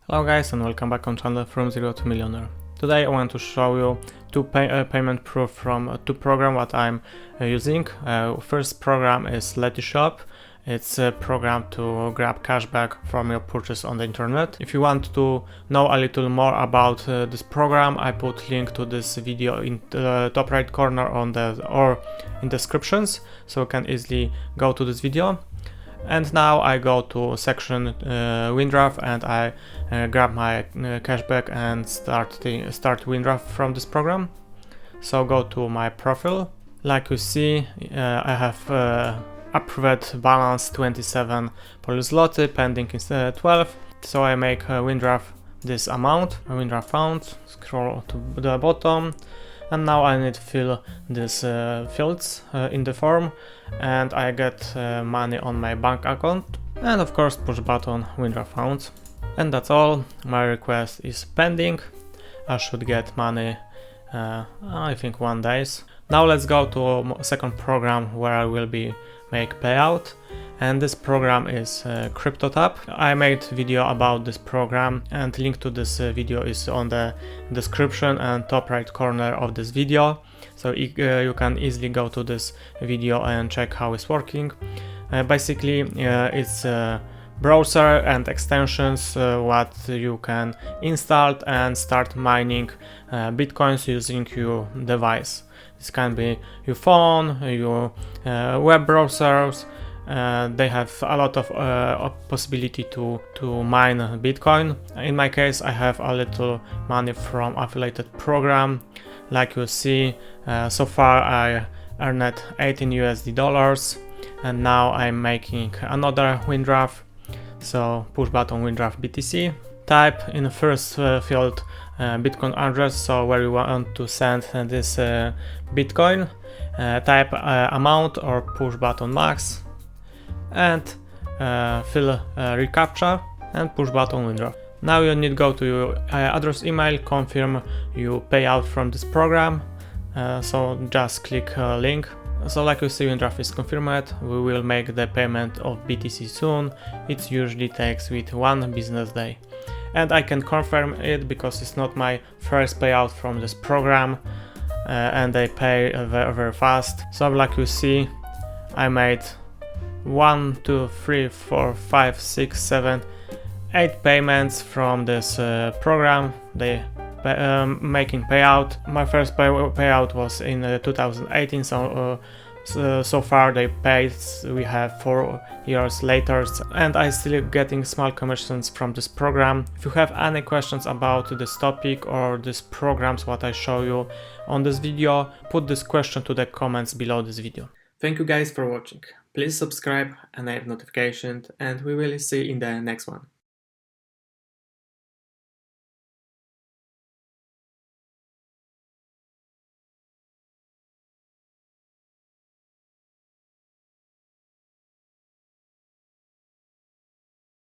Hello guys and welcome back on channel from Zero to Millionaire. Today I want to show you two payment proof from two programs what I'm using. First program is LetyShops. It's a program to grab cashback from your purchase on the internet. If you want to know a little more about this program, I put link to this video in the top right corner or in descriptions, so you can easily go to this video. And now I go to section WinDraft and I grab my cashback and start WinDraft from this program. So go to my profile. Like you see, I have approved balance 27 Polish zloty, pending is 12. So I make WinDraft this amount, WinDraft found, scroll to the bottom. And now I need to fill these fields in the form, and I get money on my bank account, and of course push button WinDraft found. And that's all. My request is pending. I should get money I think 1 day. Now let's go to second program where I will be make payout, and this program is CryptoTab. I made video about this program and link to this video is on the description and top right corner of this video, so you can easily go to this video and check how it's working. Basically it's a browser and extensions what you can install and start mining bitcoins using your device. This can be your phone, your web browsers. They have a lot of possibility to mine Bitcoin. In my case, I have a little money from affiliated program. Like you see, so far I earned 18 USD dollars, and now I'm making another WinDraft. So push button WinDraft BTC. Type in the first field Bitcoin address, so where you want to send this Bitcoin. Type amount or push button max, and fill reCAPTCHA and push button WinDraft. Now you need to go to your address email, confirm you payout from this program. So just click link. So like you see, WinDraft is confirmed. We will make the payment of BTC soon. It usually takes with 1 business day. And I can confirm it because it's not my first payout from this program, and they pay very, very fast. So like you see, I made 1, 2, 3, 4, 5, 6, 7, 8 payments from this program. They making payout. My first payout was in 2018, so far they paid. We have 4 years later, and I still getting small commissions from this program. If you have any questions about this topic or these programs what I show you on this video, put this question to the comments below this video. Thank you guys for watching. Please subscribe and have notifications, and we will see you in the next one.